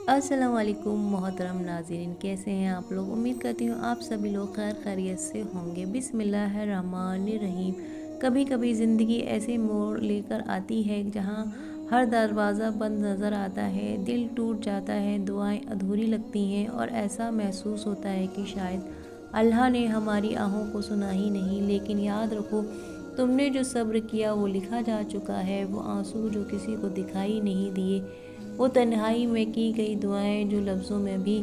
अस्सलाम वालेकुम मोहतरम नाज़रीन, कैसे हैं आप लोग। उम्मीद करती हूँ आप सभी लोग खैर खैरियत से होंगे। बिस्मिल्लाहिर्रहमानिर्रहीम। कभी कभी ज़िंदगी ऐसे मोड़ लेकर आती है जहाँ हर दरवाज़ा बंद नज़र आता है, दिल टूट जाता है, दुआएं अधूरी लगती हैं और ऐसा महसूस होता है कि शायद अल्लाह ने हमारी आहों को सुना ही नहीं। लेकिन याद रखो, तुमने जो सब्र किया वो लिखा जा चुका है। वो आंसू जो किसी को दिखाई नहीं दिए, वो तन्हाई में की गई दुआएं जो लफ्ज़ों में भी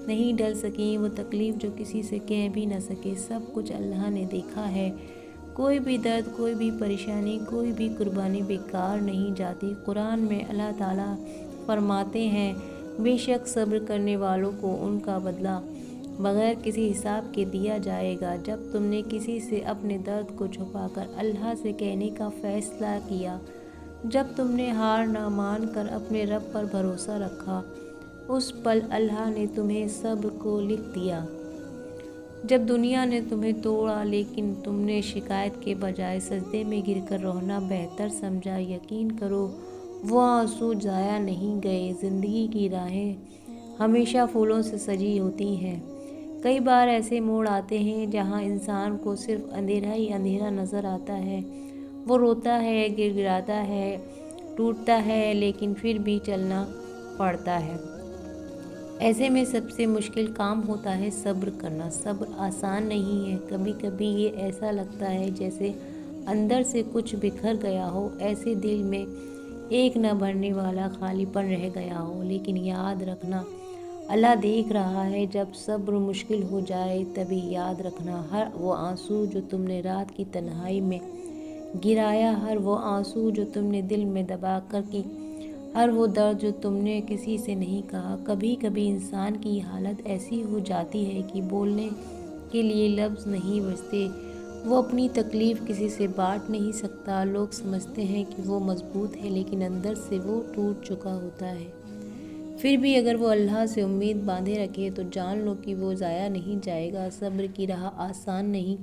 नहीं डल सकीं, वो तकलीफ़ जो किसी से कह भी न सके, सब कुछ अल्लाह ने देखा है। कोई भी दर्द, कोई भी परेशानी, कोई भी कुर्बानी बेकार नहीं जाती। कुरान में अल्लाह ताला फरमाते हैं, बेशक सब्र करने वालों को उनका बदला बग़ैर किसी हिसाब के दिया जाएगा। जब तुमने किसी से अपने दर्द को छुपाकर अल्लाह से कहने का फ़ैसला किया, जब तुमने हार ना मान कर अपने रब पर भरोसा रखा, उस पल अल्लाह ने तुम्हें सब्र को लिख दिया। जब दुनिया ने तुम्हें तोड़ा लेकिन तुमने शिकायत के बजाय सजदे में गिरकर रोना बेहतर समझा, यकीन करो वो आंसू ज़ाया नहीं गए। ज़िंदगी की राहें हमेशा फूलों से सजी होती हैं। कई बार ऐसे मोड़ आते हैं जहां इंसान को सिर्फ अंधेरा ही अंधेरा नज़र आता है। वो रोता है, गिड़गिड़ाता है, टूटता है, लेकिन फिर भी चलना पड़ता है। ऐसे में सबसे मुश्किल काम होता है सब्र करना। सब्र आसान नहीं है। कभी कभी ये ऐसा लगता है जैसे अंदर से कुछ बिखर गया हो, ऐसे दिल में एक न भरने वाला खालीपन रह गया हो। लेकिन याद रखना, अल्लाह देख रहा है। जब सब्र मुश्किल हो जाए तभी याद रखना, हर वो आंसू जो तुमने रात की तन्हाई में गिराया, हर वो आंसू जो तुमने दिल में दबा कर की, हर वो दर्द जो तुमने किसी से नहीं कहा। कभी कभी इंसान की हालत ऐसी हो जाती है कि बोलने के लिए लफ्ज़ नहीं बचते। वो अपनी तकलीफ़ किसी से बांट नहीं सकता। लोग समझते हैं कि वो मजबूत है, लेकिन अंदर से वो टूट चुका होता है। फिर भी अगर वो अल्लाह से उम्मीद बांधे रखे तो जान लो कि वो ज़ाया नहीं जाएगा। सब्र की राह आसान नहीं,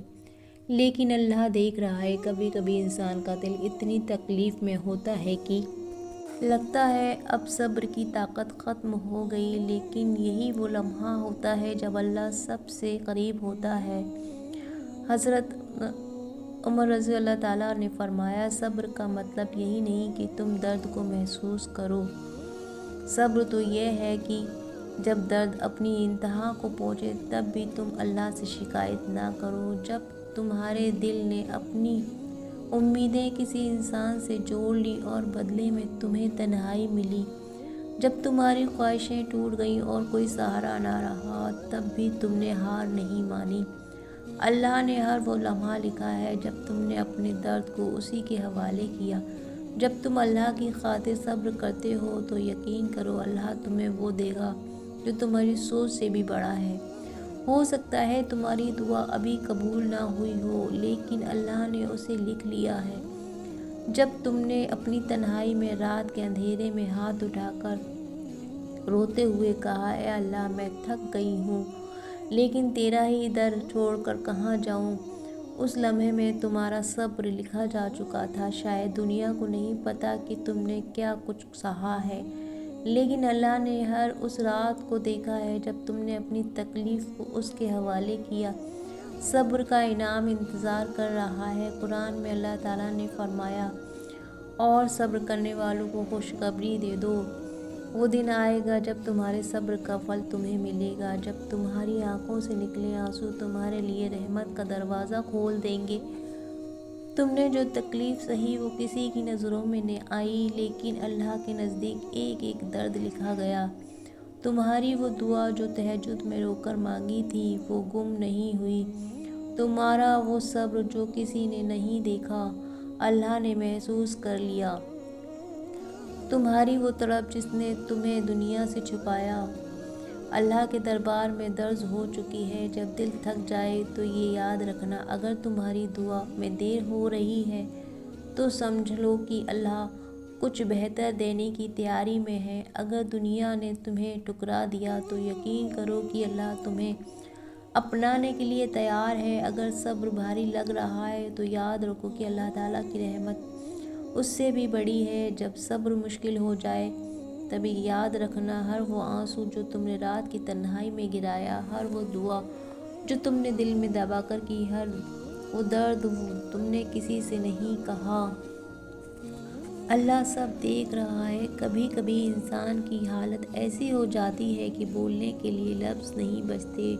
लेकिन अल्लाह देख रहा है। कभी कभी इंसान का दिल इतनी तकलीफ़ में होता है कि लगता है अब सब्र की ताकत ख़त्म हो गई, लेकिन यही वो लम्हा होता है जब अल्लाह सबसे करीब होता है। हज़रत उमर रज़ी अल्लाह ताला ने फरमाया, सब्र का मतलब यही नहीं कि तुम दर्द को महसूस करो। सब्र तो यह है कि जब दर्द अपनी इंतहा को पहुँचे तब भी तुम अल्लाह से शिकायत ना करो। जब तुम्हारे दिल ने अपनी उम्मीदें किसी इंसान से जोड़ ली और बदले में तुम्हें तन्हाई मिली, जब तुम्हारी ख्वाहिशें टूट गईं और कोई सहारा ना रहा, तब भी तुमने हार नहीं मानी। अल्लाह ने हर वो लम्हा लिखा है जब तुमने अपने दर्द को उसी के हवाले किया। जब तुम अल्लाह की खातिर सब्र करते हो तो यकीन करो अल्लाह तुम्हें वो देगा जो तुम्हारी सोच से भी बड़ा है। हो सकता है तुम्हारी दुआ अभी कबूल ना हुई हो, लेकिन अल्लाह ने उसे लिख लिया है। जब तुमने अपनी तन्हाई में रात के अंधेरे में हाथ उठाकर रोते हुए कहा, ए अल्लाह मैं थक गई हूँ, लेकिन तेरा ही दर छोड़कर कहाँ जाऊँ, उस लम्हे में तुम्हारा सब्र लिखा जा चुका था। शायद दुनिया को नहीं पता कि तुमने क्या कुछ सहा है, लेकिन अल्लाह ने हर उस रात को देखा है जब तुमने अपनी तकलीफ़ को उसके हवाले किया। सब्र का इनाम इंतज़ार कर रहा है। कुरान में अल्लाह ताला ने फरमाया, और सब्र करने वालों को खुशखबरी दे दो, वो दिन आएगा जब तुम्हारे सब्र का फल तुम्हें मिलेगा। जब तुम्हारी आंखों से निकले आंसू तुम्हारे लिए रहमत का दरवाज़ा खोल देंगे। तुमने जो तकलीफ़ सही वो किसी की नज़रों में नहीं आई, लेकिन अल्लाह के नज़दीक एक एक दर्द लिखा गया। तुम्हारी वो दुआ जो तहज्जुद में रोकर मांगी थी वो गुम नहीं हुई। तुम्हारा वो सब्र जो किसी ने नहीं देखा, अल्लाह ने महसूस कर लिया। तुम्हारी वो तड़प जिसने तुम्हें दुनिया से छुपाया, अल्लाह के दरबार में दर्ज हो चुकी है। जब दिल थक जाए तो ये याद रखना, अगर तुम्हारी दुआ में देर हो रही है तो समझ लो कि अल्लाह कुछ बेहतर देने की तैयारी में है। अगर दुनिया ने तुम्हें ठुकरा दिया तो यकीन करो कि अल्लाह तुम्हें अपनाने के लिए तैयार है। अगर सब्र भारी लग रहा है तो याद रखो कि अल्लाह ताला की रहमत उससे भी बड़ी है। जब सब्र मुश्किल हो जाए مرتبہ یاد رکھنا، ہر وہ آنسو جو تم نے رات کی تنہائی میں گرایا، ہر وہ دعا جو تم نے دل میں دبا کر کی، ہر وہ درد تم نے کسی سے نہیں کہا، اللہ سب دیکھ رہا ہے۔ کبھی کبھی انسان کی حالت ایسی ہو جاتی ہے کہ بولنے کے لیے لفظ نہیں بچتے،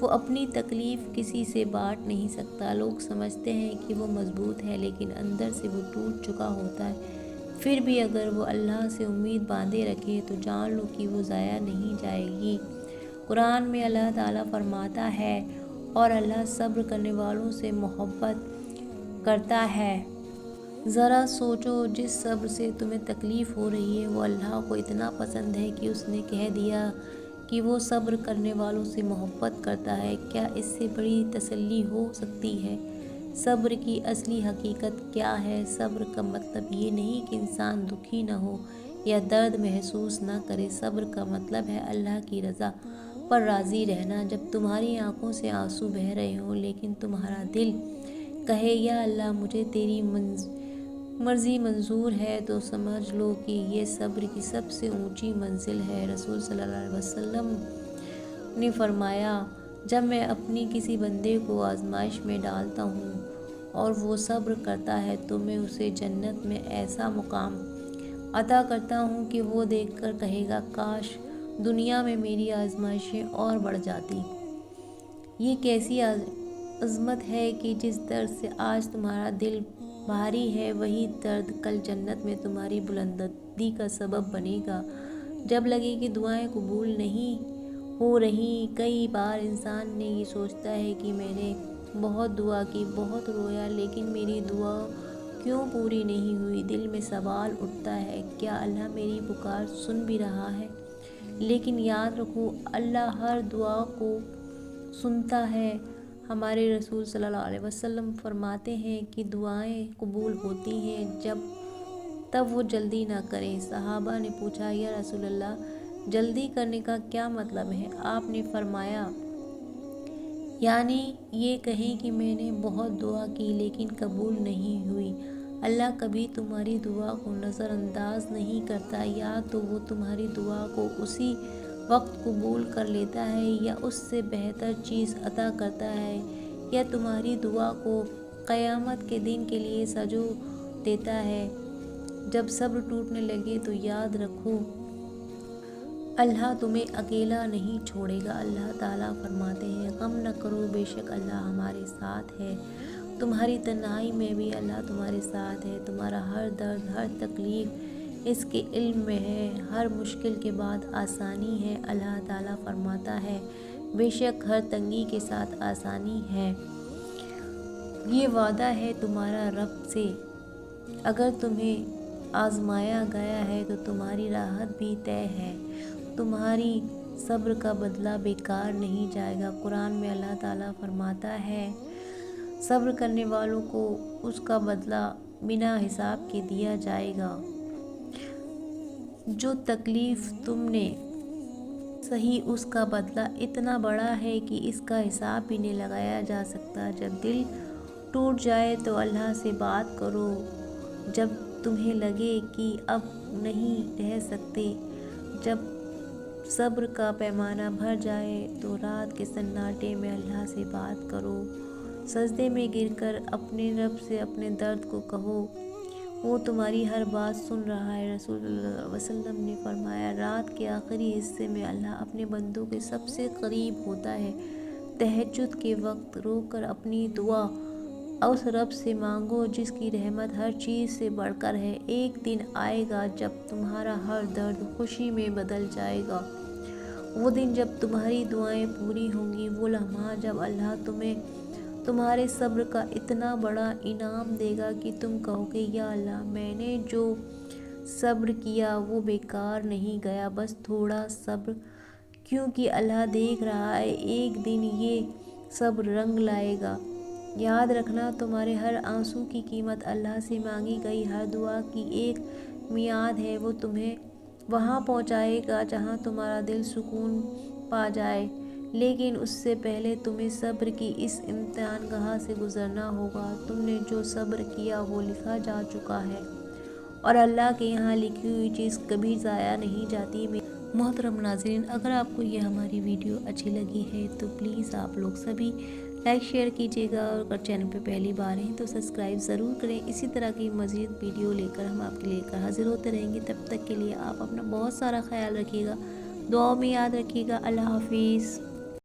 وہ اپنی تکلیف کسی سے بانٹ نہیں سکتا۔ لوگ سمجھتے ہیں کہ وہ مضبوط ہے، لیکن اندر سے وہ ٹوٹ چکا ہوتا ہے۔ پھر بھی اگر وہ اللہ سے امید باندھے رکھے تو جان لو کہ وہ ضائع نہیں جائے گی۔ قرآن میں اللہ تعالیٰ فرماتا ہے، اور اللہ صبر کرنے والوں سے محبت کرتا ہے۔ ذرا سوچو، جس صبر سے تمہیں تکلیف ہو رہی ہے وہ اللہ کو اتنا پسند ہے کہ اس نے کہہ دیا کہ وہ صبر کرنے والوں سے محبت کرتا ہے۔ کیا اس سے بڑی تسلی ہو سکتی ہے؟ صبر کی اصلی حقیقت کیا ہے؟ صبر کا مطلب یہ نہیں کہ انسان دکھی نہ ہو یا درد محسوس نہ کرے۔ صبر کا مطلب ہے اللہ کی رضا پر راضی رہنا۔ جب تمہاری آنکھوں سے آنسو بہہ رہے ہوں لیکن تمہارا دل کہے یا اللہ مجھے تیری مرضی منظور ہے، تو سمجھ لو کہ یہ صبر کی سب سے اونچی منزل ہے۔ رسول صلی اللہ علیہ وسلم نے فرمایا، جب میں اپنی کسی بندے کو آزمائش میں ڈالتا ہوں اور وہ صبر کرتا ہے تو میں اسے جنت میں ایسا مقام عطا کرتا ہوں کہ وہ دیکھ کر کہے گا کاش دنیا میں میری آزمائشیں اور بڑھ جاتی۔ یہ کیسی عظمت ہے کہ جس درد سے آج تمہارا دل بھاری ہے، وہی درد کل جنت میں تمہاری بلندی کا سبب بنے گا۔ جب لگے کہ دعائیں قبول نہیں ہو رہی، کئی بار انسان نے یہ سوچتا ہے کہ میں نے بہت دعا کی، بہت رویا، لیکن میری دعا کیوں پوری نہیں ہوئی؟ دل میں سوال اٹھتا ہے، کیا اللہ میری پکار سن بھی رہا ہے؟ لیکن یاد رکھو، اللہ ہر دعا کو سنتا ہے۔ ہمارے رسول صلی اللہ علیہ وسلم فرماتے ہیں کہ دعائیں قبول ہوتی ہیں تب وہ جلدی نہ کریں۔ صحابہ نے پوچھا، یا رسول اللہ، جلدی کرنے کا کیا مطلب ہے؟ آپ نے فرمایا، یعنی یہ کہیں کہ میں نے بہت دعا کی لیکن قبول نہیں ہوئی۔ اللہ کبھی تمہاری دعا کو نظر انداز نہیں کرتا، یا تو وہ تمہاری دعا کو اسی وقت قبول کر لیتا ہے یا اس سے بہتر چیز عطا کرتا ہے، یا تمہاری دعا کو قیامت کے دن کے لیے سجو دیتا ہے۔ جب صبر ٹوٹنے لگے تو یاد رکھو، اللہ تمہیں اکیلا نہیں چھوڑے گا۔ اللہ تعالیٰ فرماتے ہیں، غم نہ کرو، بے شک اللہ ہمارے ساتھ ہے۔ تمہاری تنہائی میں بھی اللہ تمہارے ساتھ ہے۔ تمہارا ہر درد، ہر تکلیف اس کے علم میں ہے۔ ہر مشکل کے بعد آسانی ہے۔ اللہ تعالیٰ فرماتا ہے، بے شک ہر تنگی کے ساتھ آسانی ہے۔ یہ وعدہ ہے تمہارا رب سے، اگر تمہیں آزمایا گیا ہے تو تمہاری راحت بھی طے ہے۔ تمہاری صبر کا بدلہ بیکار نہیں جائے گا۔ قرآن میں اللہ تعالیٰ فرماتا ہے، صبر کرنے والوں کو اس کا بدلہ بنا حساب کے دیا جائے گا۔ جو تکلیف تم نے سہی اس کا بدلہ اتنا بڑا ہے کہ اس کا حساب بھی نہیں لگایا جا سکتا۔ جب دل ٹوٹ جائے تو اللہ سے بات کرو۔ جب تمہیں لگے کہ اب نہیں رہ سکتے، جب صبر کا پیمانہ بھر جائے تو رات کے سناٹے میں اللہ سے بات کرو۔ سجدے میں گر کر اپنے رب سے اپنے درد کو کہو، وہ تمہاری ہر بات سن رہا ہے۔ رسول اللہ صلی اللہ علیہ وسلم نے فرمایا، رات کے آخری حصے میں اللہ اپنے بندوں کے سب سے قریب ہوتا ہے۔ تہجد کے وقت رو کر اپنی دعا اس رب سے مانگو جس کی رحمت ہر چیز سے بڑھ کر ہے۔ ایک دن آئے گا جب تمہارا ہر درد خوشی میں بدل جائے گا۔ وہ دن جب تمہاری دعائیں پوری ہوں گی، وہ لمحہ جب اللہ تمہیں تمہارے صبر کا اتنا بڑا انعام دے گا کہ تم کہو گے، یا اللہ میں نے جو صبر کیا وہ بیکار نہیں گیا، بس تھوڑا صبر، کیونکہ اللہ دیکھ رہا ہے ایک دن یہ صبر رنگ لائے گا۔ یاد رکھنا، تمہارے ہر آنسو کی قیمت اللہ سے مانگی گئی ہر دعا کی ایک میعاد ہے۔ وہ تمہیں وہاں پہنچائے گا جہاں تمہارا دل سکون پا جائے، لیکن اس سے پہلے تمہیں صبر کی اس امتحان گاہ سے گزرنا ہوگا۔ تم نے جو صبر کیا وہ لکھا جا چکا ہے اور اللہ کے یہاں لکھی ہوئی چیز کبھی ضائع نہیں جاتی۔ محترم ناظرین، اگر آپ کو یہ ہماری ویڈیو اچھی لگی ہے تو پلیز آپ لوگ سبھی لائک شیئر کیجیے گا، اور اگر چینل پہ پہلی بار ہیں تو سبسکرائب ضرور کریں۔ اسی طرح کی مزید ویڈیو لے کر ہم آپ کے لے کر حاضر ہوتے رہیں گے۔ تب تک کے لیے آپ اپنا بہت سارا خیال رکھیے گا، دعاؤں میں یاد رکھیے گا۔ اللہ حافظ۔